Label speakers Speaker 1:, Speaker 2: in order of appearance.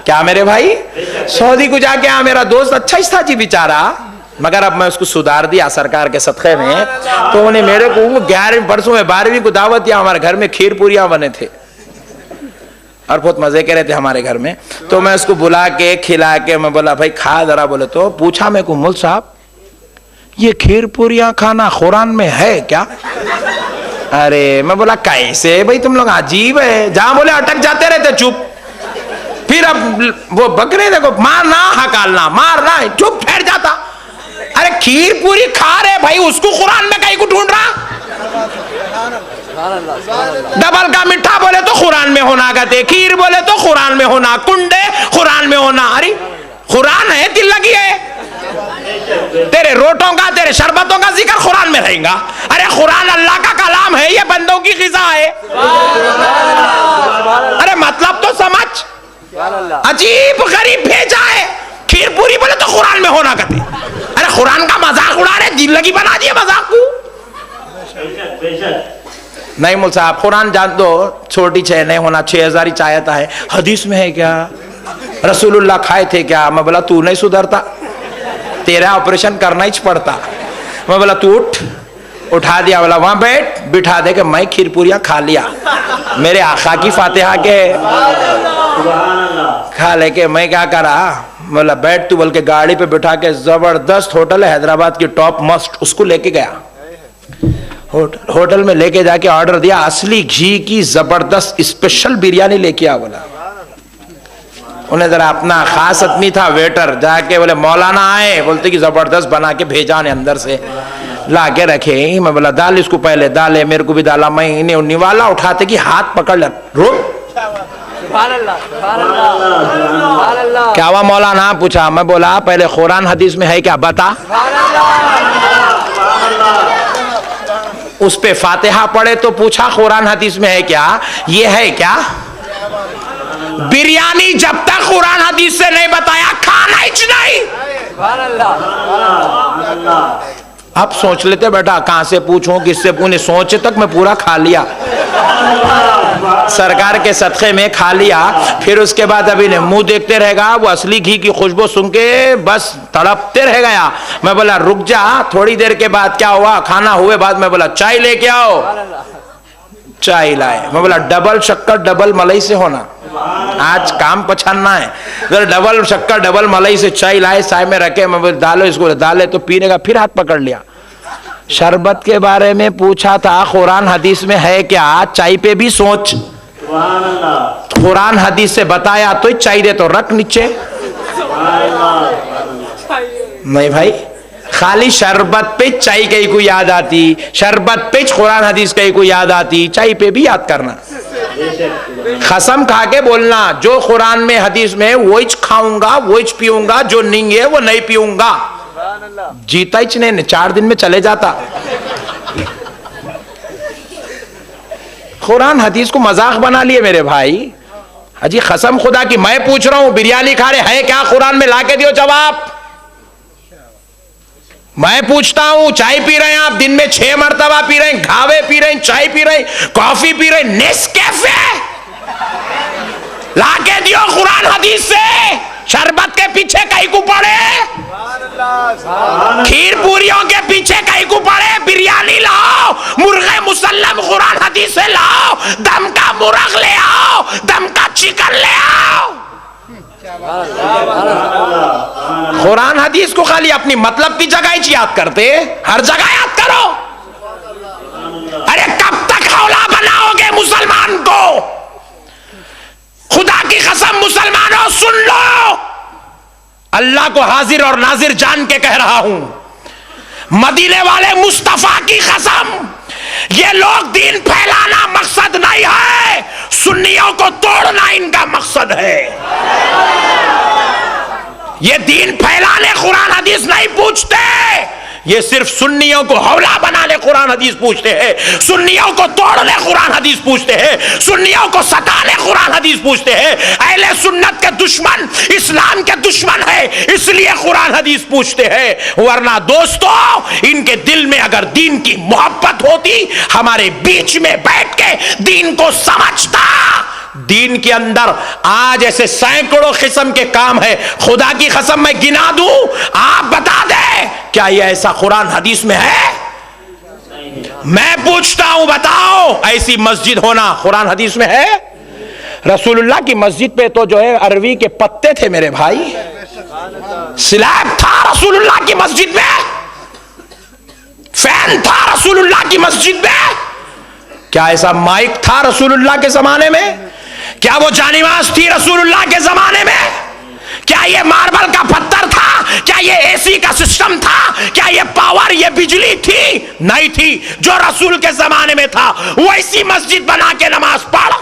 Speaker 1: क्या मेरे भाई, सऊदी को जाके मेरा दोस्त अच्छा ही था जी बेचारा, मगर अब मैं उसको सुधार दिया सरकार के सदक़े में। तो उन्हें मेरे को 11वीं परसों में 12वीं को दावत दिया, हमारे घर में खीर पूरियां बने थे और बहुत मजे के रहे थे हमारे घर में। तो मैं उसको बुला के खिला के मैं बोला भाई खा जरा, बोले तो पूछा मैं को मुल साहब ये खीर पूरियां खाना कुरान में है क्या? अरे मैं बोला कैसे भाई तुम लोग अजीब है, जहां बोले अटक जाते रहते चुप। फिर अब वो बकरे देखो मारना हकालना मारना चुप ठहर जाता। अरे खीर पूरी खा रहे भाई, उसको कुरान में कहीं को ढूंढ रहा? डबल का मिठा बोले तो कुरान में होना, कहते खीर बोले तो कुरान में होना, कुंडे कुरान में होना। अरे कुरान है दिल लगी है, तेरे रोटों का तेरे शरबतों का जिक्र कुरान में रहेगा। अरे कुरान अल्लाह का कलाम है, ये बंदों की ग़िज़ा है। अरे मतलब तो समझ, अजीब गरीब भेजा है। खीर पूरी बोले तो कुरान में होना कहते। अरे कुरान का मजाक उड़ा रहे, दिल लगी बना दिए मजाक को। नहीं मुल साहब कुरान जान दो, छोटी छह नहीं होना, 6000 ही चाहता है। हदीस में है क्या? रसूलुल्लाह खाए थे क्या? मैं बोला तू नहीं सुधरता, तेरा ऑपरेशन करना ही पड़ता। मैं बोला तू उठ, उठा दिया, बोला वहां बैठ, बिठा दे के मैं खीर पूरियां खा लिया, मेरे आका की फातिहा के खा लेके मैं क्या करा, बोला बैठ तू, बोल के गाड़ी पे बिठा के जबरदस्त होटल है हैदराबाद की टॉप मस्ट, उसको लेके गया। होटल में लेके जाके ऑर्डर दिया, असली घी की जबरदस्त स्पेशल बिरयानी लेके आ। बोला उन्हें जरा अपना खास आदमी था वेटर, जाके बोले मौलाना आए, बोलते कि जबरदस्त बना के भेजा ने अंदर से ला के रखे। मैं बोला डाल इसको, पहले डाले, मेरे को भी डाला, मैं इन्हें निवाला उठाते कि हाथ पकड़ ले, रुक क्या हुआ मौलाना? पूछा। मैं बोला पहले कुरान हदीस में है क्या बता। उस पे फातिहा पढ़े तो पूछा कुरान हदीस में है क्या, ये है क्या? बिरयानी जब तक कुरान हदीस से नहीं बताया खाना ही नहीं। अब सोच लेते बेटा कहां से पूछूं किससे पूछूं, सोचे तक मैं पूरा खा लिया, सरकार के सदक़े में खा लिया। फिर उसके बाद अभी ने मुंह देखते रहेगा, वो असली घी की खुशबू सुन के बस तड़पते रह गया। मैं बोला रुक जा, थोड़ी देर के बाद क्या हुआ, खाना हुए बाद मैं बोला चाय लेके आओ, चाय लाए। मैं बोला डबल शक्कर डबल मलाई से होना, आज काम पछानना है। जरा डबल शक्कर डबल मलाई से चाय लाए, चाय में रखे, मैं बोला डालो इसको, डाले तो पीने का, फिर हाथ पकड़ लिया। शरबत के बारे में पूछा था कुरान हदीस में है क्या, चाय पे भी सोच, कुरान हदीस से बताया तो चाय दे तो रख नीचे। नहीं भाई, खाली शरबत पे चाय कहीं को याद आती, शरबत पे कुरान हदीस कहीं को याद आती, चाय पे भी याद करना। कसम खा के बोलना जो कुरान में हदीस में वो खाऊंगा वो पीऊंगा, जो नहीं है वो नहीं पीऊंगा। जीता ही नहीं, 4 दिन में चले जाता। कुरान हदीस को मजाक बना लिए मेरे भाई। अजी कसम खुदा की मैं पूछ रहा हूं, बिरयानी खा रहे है क्या कुरान में, लाके दियो जवाब। मैं पूछता हूं चाय पी रहे हैं आप, दिन में 6 मरतबा पी रहे हैं, घावे पी रहे हैं, चाय पी रहे हैं, कॉफी पी रहे हैं, नेस्कैफे लाके दियो कुरान हदीस से। शरबत के पीछे कहीं को पड़े, खीर पूरियों के पीछे कहीं को पड़े, बिरयानी लाओ, मुर्गे मुसल्लम कुरान हदीस से लाओ, दम का मुर्ग ले आओ, दम का चिकन ले आओ। कुरान हदीस को खाली अपनी मतलब की जगह ही याद करते, हर जगह याद करो। अरे कब तक हौला बनाओगे मुसलमान को? खुदा की कसम मुसलमानों सुन लो, अल्लाह को हाजिर और नाजिर जान के कह रहा हूं, मदीने वाले मुस्तफा की कसम, ये लोग दीन फैलाना मकसद नहीं है, सुन्नियों को तोड़ना इनका मकसद है। ये दीन फैलाने कुरान हदीस नहीं पूछते, ये सिर्फ सुन्नियों को हौला बनाने कुरान हदीस पूछते हैं, सुन्नियों को तोड़ने कुरान हदीस पूछते हैं, सुन्नियों को सताने कुरान हदीस पूछते हैं। अहले सुन्नत के दुश्मन इस्लाम के दुश्मन है, इसलिए कुरान हदीस पूछते हैं। वरना दोस्तों इनके दिल में अगर दीन की मोहब्बत होती, हमारे बीच में बैठ के दीन को समझता, दीन के अंदर आज ऐसे सैकड़ों किस्म के काम है, खुदा की कसम मैं गिना दूं, आप बता दें क्या ये ऐसा कुरान हदीस में है? मैं पूछता हूं, बताओ ऐसी मस्जिद होना कुरान हदीस में है? रसूलुल्लाह की मस्जिद पे तो जो है अरवी के पत्ते थे मेरे भाई, स्लैब था रसूलुल्लाह की मस्जिद में, फैन था रसूलुल्लाह की मस्जिद में। क्या ऐसा माइक था रसूलुल्लाह के जमाने में? क्या वो जानिमाज थी रसूलुल्लाह के जमाने में? क्या ये मार्बल का पत्थर था? क्या ये एसी का सिस्टम था? क्या ये पावर, ये बिजली थी? नहीं थी। जो रसूल के जमाने में था वैसी मस्जिद बना के नमाज पढ़।